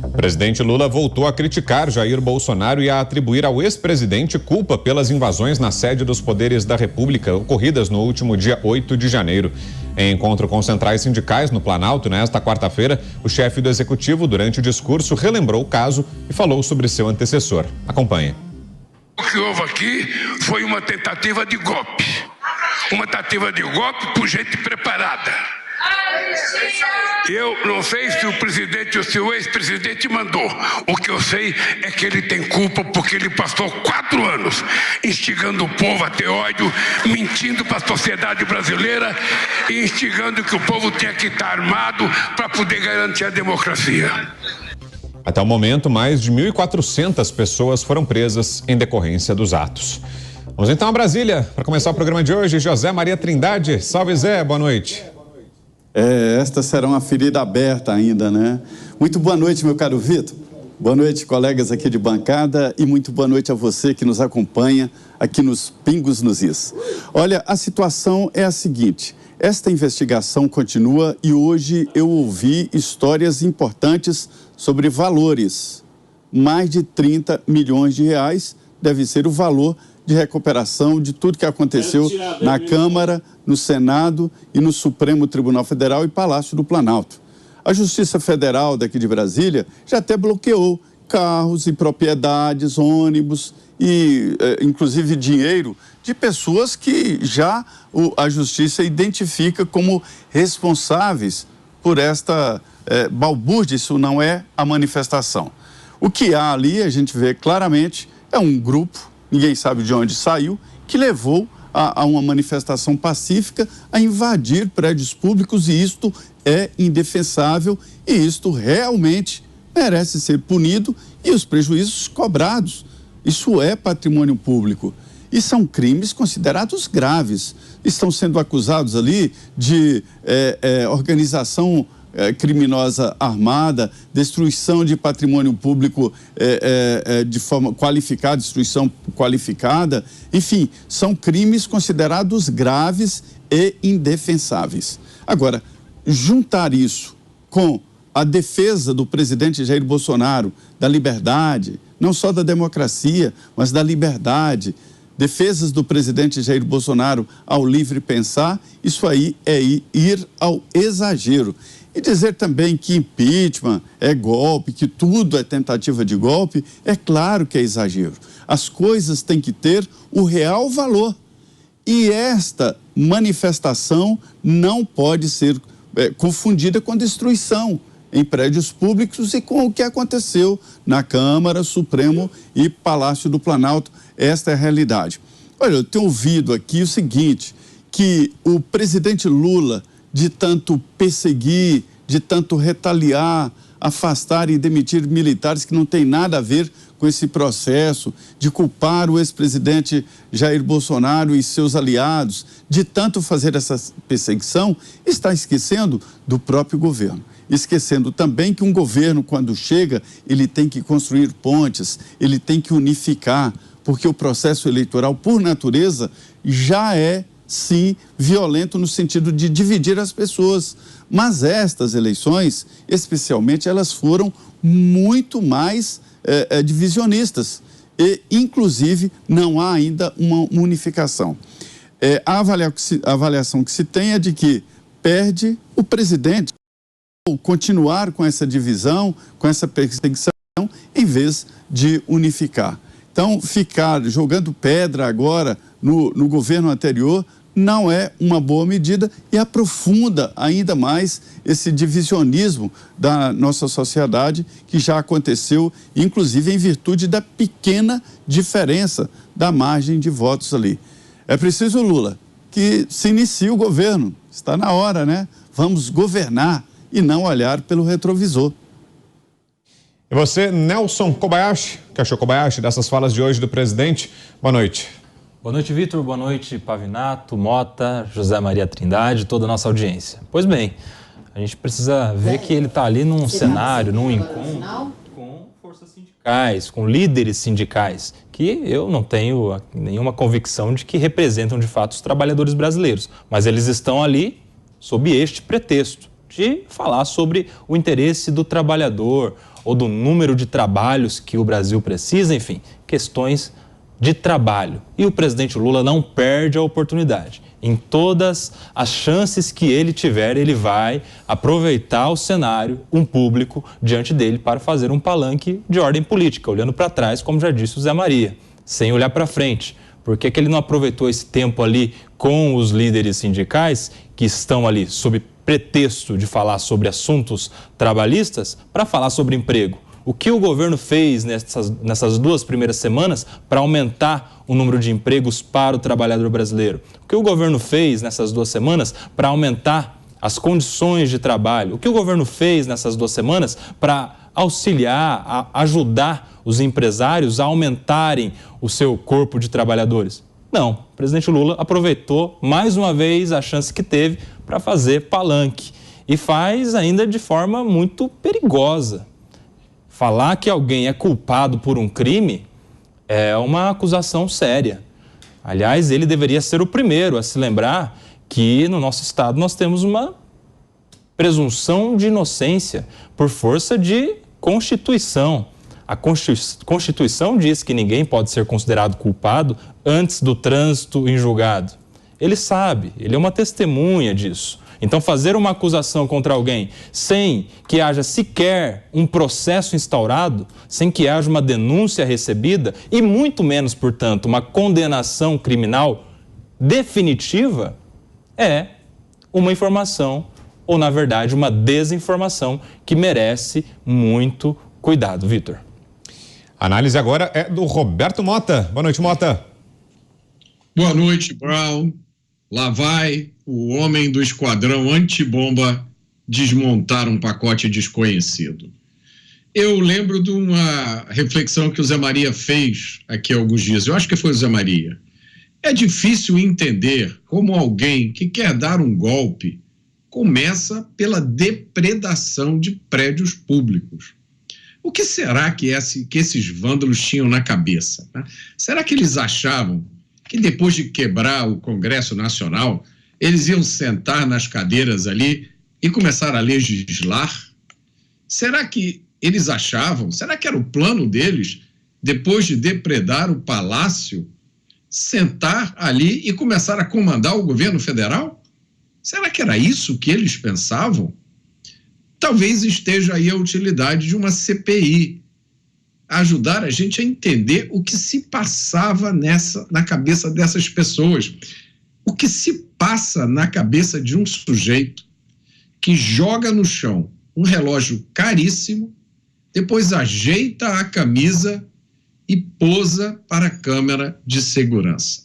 O presidente Lula voltou a criticar Jair Bolsonaro e a atribuir ao ex-presidente culpa pelas invasões na sede dos poderes da República ocorridas no último dia 8 de janeiro. Em encontro com centrais sindicais no Planalto, nesta quarta-feira, o chefe do executivo, durante o discurso, relembrou o caso e falou sobre seu antecessor. Acompanhe. O que houve aqui foi uma tentativa de golpe. Uma tentativa de golpe por gente preparada. Eu não sei se o presidente ou se o ex-presidente mandou. O que eu sei é que ele tem culpa porque ele passou 4 anos instigando o povo a ter ódio, mentindo para a sociedade brasileira e instigando que o povo tinha que estar armado para poder garantir a democracia. Até o momento, mais de 1.400 pessoas foram presas em decorrência dos atos. Vamos então a Brasília para começar o programa de hoje. José Maria Trindade. Salve, Zé. Boa noite. Esta será uma ferida aberta ainda, né? Muito boa noite, meu caro Vitor. Boa noite, colegas aqui de bancada, e muito boa noite a você que nos acompanha aqui nos Pingos nos Is. Olha, a situação é a seguinte: esta investigação continua e hoje eu ouvi histórias importantes sobre valores. Mais de 30 milhões de reais deve ser o valor de recuperação de tudo que aconteceu na Câmara, no Senado e no Supremo Tribunal Federal e Palácio do Planalto. A Justiça Federal daqui de Brasília já até bloqueou carros e propriedades, ônibus e, inclusive, dinheiro de pessoas que já a Justiça identifica como responsáveis por esta balbúrdia. Isso não é a manifestação. O que há ali, a gente vê claramente, é um grupo, ninguém sabe de onde saiu, que levou a uma manifestação pacífica a invadir prédios públicos, e isto é indefensável e isto realmente merece ser punido e os prejuízos cobrados. Isso é patrimônio público e são crimes considerados graves. Estão sendo acusados ali de organização criminosa armada, destruição de patrimônio público de forma qualificada, destruição qualificada, enfim, são crimes considerados graves e indefensáveis. Agora, juntar isso com a defesa do presidente Jair Bolsonaro da liberdade, não só da democracia, mas da liberdade, defesas do presidente Jair Bolsonaro ao livre pensar, isso aí é ir ao exagero. E dizer também que impeachment é golpe, que tudo é tentativa de golpe, é claro que é exagero. As coisas têm que ter o real valor. E esta manifestação não pode ser confundida com destruição em prédios públicos e com o que aconteceu na Câmara, Supremo e Palácio do Planalto. Esta é a realidade. Olha, eu tenho ouvido aqui o seguinte, que o presidente Lula, de tanto perseguir, de tanto retaliar, afastar e demitir militares que não tem nada a ver com esse processo, de culpar o ex-presidente Jair Bolsonaro e seus aliados, de tanto fazer essa perseguição, está esquecendo do próprio governo. Esquecendo também que um governo, quando chega, ele tem que construir pontes, ele tem que unificar, porque o processo eleitoral, por natureza, já é sim, violento no sentido de dividir as pessoas. Mas estas eleições, especialmente, elas foram muito mais divisionistas. E, inclusive, não há ainda uma unificação. A avaliação que se tem é de que perde o presidente ou continuar com essa divisão, com essa perseguição, em vez de unificar. Então, ficar jogando pedra agora no governo anterior não é uma boa medida e aprofunda ainda mais esse divisionismo da nossa sociedade que já aconteceu, inclusive em virtude da pequena diferença da margem de votos ali. É preciso, Lula, que se inicie o governo. Está na hora, né? Vamos governar e não olhar pelo retrovisor. E você, Nelson Kobayashi, que achou, Kobayashi, dessas falas de hoje do presidente? Boa noite. Boa noite, Vitor. Boa noite, Pavinato, Mota, José Maria Trindade, toda a nossa audiência. Pois bem, a gente precisa ver que ele está ali num cenário, num encontro com forças sindicais, com líderes sindicais, que eu não tenho nenhuma convicção de que representam de fato os trabalhadores brasileiros, mas eles estão ali sob este pretexto de falar sobre o interesse do trabalhador ou do número de trabalhos que o Brasil precisa, enfim, questões de trabalho. E o presidente Lula não perde a oportunidade. Em todas as chances que ele tiver, ele vai aproveitar o cenário, um público diante dele para fazer um palanque de ordem política, olhando para trás, como já disse o Zé Maria, sem olhar para frente. Por que ele não aproveitou esse tempo ali com os líderes sindicais que estão ali sob pretexto de falar sobre assuntos trabalhistas para falar sobre emprego? O que o governo fez nessas 2 primeiras semanas para aumentar o número de empregos para o trabalhador brasileiro? O que o governo fez nessas 2 semanas para aumentar as condições de trabalho? O que o governo fez nessas 2 semanas para auxiliar, ajudar os empresários a aumentarem o seu corpo de trabalhadores? Não, o presidente Lula aproveitou mais uma vez a chance que teve para fazer palanque e faz ainda de forma muito perigosa. Falar que alguém é culpado por um crime é uma acusação séria. Aliás, ele deveria ser o primeiro a se lembrar que no nosso estado nós temos uma presunção de inocência por força de Constituição. A Constituição diz que ninguém pode ser considerado culpado antes do trânsito em julgado. Ele sabe, ele é uma testemunha disso. Então, fazer uma acusação contra alguém sem que haja sequer um processo instaurado, sem que haja uma denúncia recebida e muito menos, portanto, uma condenação criminal definitiva, é uma informação ou, na verdade, uma desinformação que merece muito cuidado. Vitor. A análise agora é do Roberto Mota. Boa noite, Mota. Boa noite, Brown. Lá vai o homem do esquadrão antibomba desmontar um pacote desconhecido. Eu lembro de uma reflexão que o Zé Maria fez aqui há alguns dias. Eu acho que foi o Zé Maria. É difícil entender como alguém que quer dar um golpe começa pela depredação de prédios públicos. O que será que esses vândalos tinham na cabeça? Né? Será que eles achavam que depois de quebrar o Congresso Nacional, eles iam sentar nas cadeiras ali e começar a legislar? Será que eles achavam, será que era o plano deles, depois de depredar o Palácio, sentar ali e começar a comandar o governo federal? Será que era isso que eles pensavam? Talvez esteja aí a utilidade de uma CPI, ajudar a gente a entender o que se passava na cabeça dessas pessoas. O que se passa na cabeça de um sujeito que joga no chão um relógio caríssimo, depois ajeita a camisa e posa para a câmera de segurança.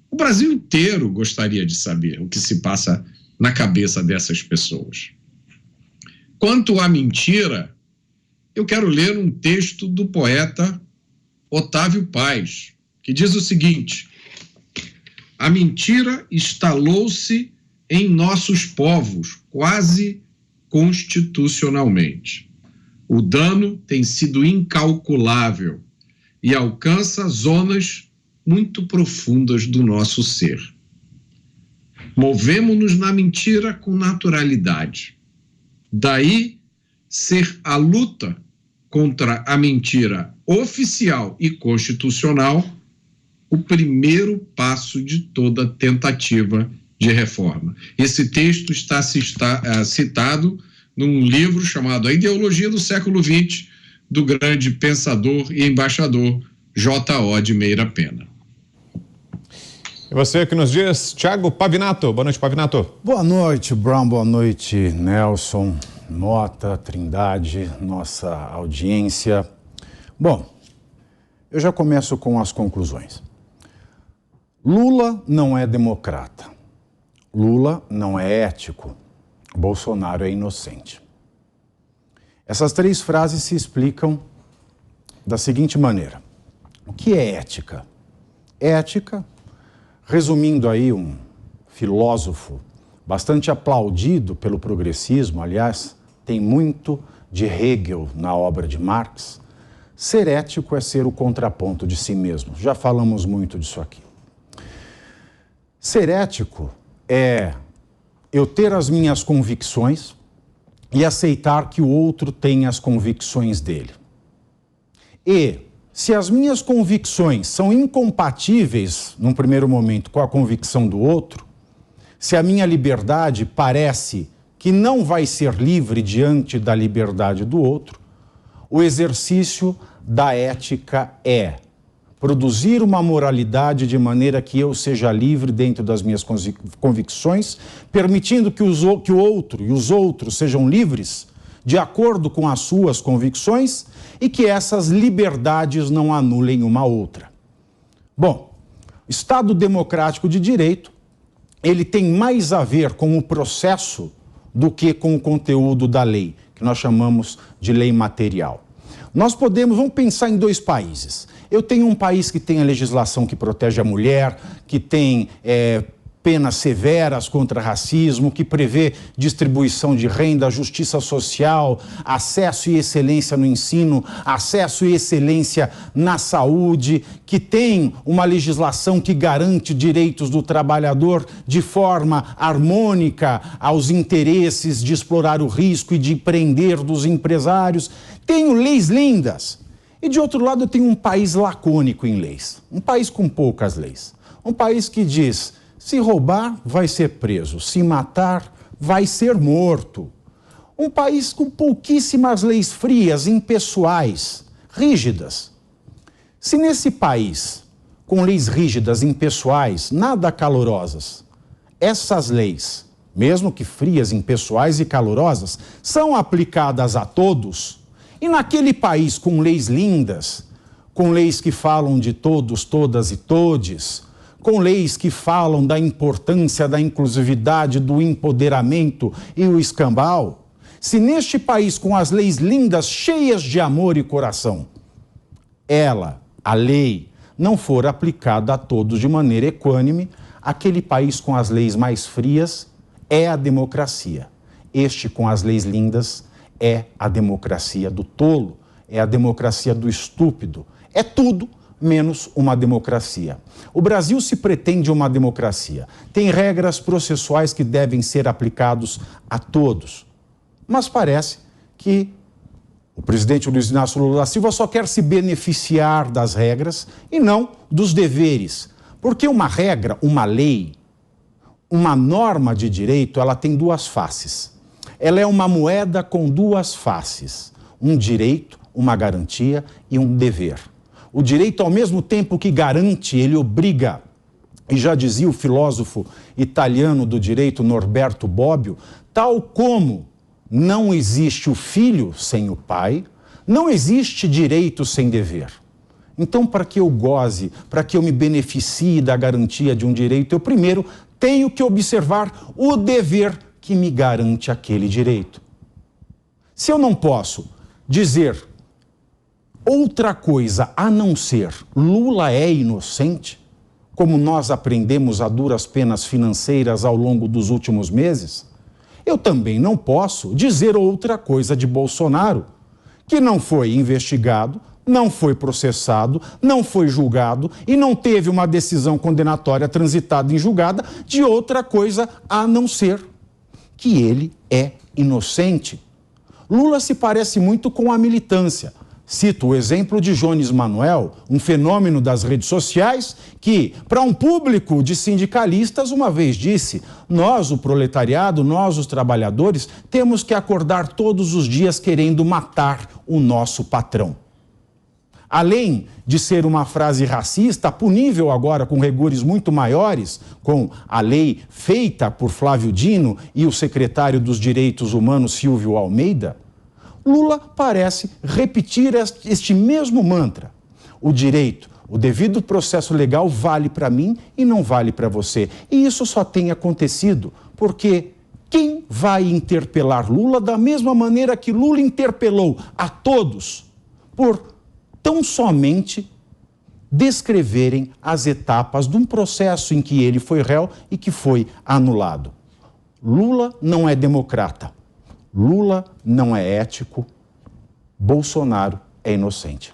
O Brasil inteiro gostaria de saber o que se passa na cabeça dessas pessoas. Quanto à mentira, eu quero ler um texto do poeta Otávio Paz, que diz o seguinte: a mentira instalou-se em nossos povos, quase constitucionalmente. O dano tem sido incalculável e alcança zonas muito profundas do nosso ser. Movemo-nos na mentira com naturalidade. Daí ser a luta contra a mentira oficial e constitucional o primeiro passo de toda tentativa de reforma. Esse texto está citado num livro chamado A Ideologia do Século XX, do grande pensador e embaixador J.O. de Meira Pena. E você que nos diz, Thiago Pavinato. Boa noite, Pavinato. Boa noite, Brown. Boa noite, Nelson, Mota, Trindade, nossa audiência. Bom, eu já começo com as conclusões. Lula não é democrata. Lula não é ético. Bolsonaro é inocente. Essas 3 frases se explicam da seguinte maneira. O que é ética? Ética, resumindo aí um filósofo bastante aplaudido pelo progressismo, aliás, tem muito de Hegel na obra de Marx, ser ético é ser o contraponto de si mesmo. Já falamos muito disso aqui. Ser ético é eu ter as minhas convicções, e aceitar que o outro tenha as convicções dele. E, se as minhas convicções são incompatíveis, num primeiro momento, com a convicção do outro, se a minha liberdade parece que não vai ser livre diante da liberdade do outro, o exercício da ética é produzir uma moralidade de maneira que eu seja livre dentro das minhas convicções, permitindo que o outro e os outros sejam livres de acordo com as suas convicções e que essas liberdades não anulem uma outra. Bom, Estado democrático de direito, ele tem mais a ver com o processo do que com o conteúdo da lei, que nós chamamos de lei material. Vamos pensar em 2 países. Eu tenho um país que tem a legislação que protege a mulher, que tem penas severas contra racismo, que prevê distribuição de renda, justiça social, acesso e excelência no ensino, acesso e excelência na saúde, que tem uma legislação que garante direitos do trabalhador de forma harmônica aos interesses de explorar o risco e de prender dos empresários. Tenho leis lindas. E de outro lado eu tenho um país lacônico em leis, um país com poucas leis, um país que diz: se roubar, vai ser preso, se matar, vai ser morto. Um país com pouquíssimas leis frias, impessoais, rígidas. Se nesse país, com leis rígidas, impessoais, nada calorosas, essas leis, mesmo que frias, impessoais e calorosas, são aplicadas a todos, e naquele país com leis lindas, com leis que falam de todos, todas e todes, com leis que falam da importância da inclusividade, do empoderamento e o escambau, se neste país com as leis lindas, cheias de amor e coração, a lei, não for aplicada a todos de maneira equânime, aquele país com as leis mais frias é a democracia. Este com as leis lindas é a democracia do tolo, é a democracia do estúpido, é tudo menos uma democracia. O Brasil se pretende uma democracia, tem regras processuais que devem ser aplicados a todos, mas parece que o presidente Luiz Inácio Lula da Silva só quer se beneficiar das regras e não dos deveres, porque uma regra, uma lei, uma norma de direito, ela tem 2 faces. Ela é uma moeda com 2 faces, um direito, uma garantia e um dever. O direito, ao mesmo tempo que garante, ele obriga. E já dizia o filósofo italiano do direito Norberto Bobbio, tal como não existe o filho sem o pai, não existe direito sem dever. Então, para que eu goze, para que eu me beneficie da garantia de um direito, eu primeiro tenho que observar o dever que me garante aquele direito. Se eu não posso dizer outra coisa a não ser Lula é inocente, como nós aprendemos a duras penas financeiras ao longo dos últimos meses, eu também não posso dizer outra coisa de Bolsonaro, que não foi investigado, não foi processado, não foi julgado e não teve uma decisão condenatória transitada em julgada de outra coisa a não ser que ele é inocente. Lula se parece muito com a militância. Cito o exemplo de Jones Manuel, um fenômeno das redes sociais, que, para um público de sindicalistas, uma vez disse: nós, o proletariado, nós, os trabalhadores, temos que acordar todos os dias querendo matar o nosso patrão. Além de ser uma frase racista, punível agora com rigores muito maiores, com a lei feita por Flávio Dino e o secretário dos Direitos Humanos, Silvio Almeida, Lula parece repetir este mesmo mantra. O direito, o devido processo legal vale para mim e não vale para você. E isso só tem acontecido porque quem vai interpelar Lula da mesma maneira que Lula interpelou a todos por tão somente descreverem as etapas de um processo em que ele foi réu e que foi anulado. Lula não é democrata. Lula não é ético. Bolsonaro é inocente.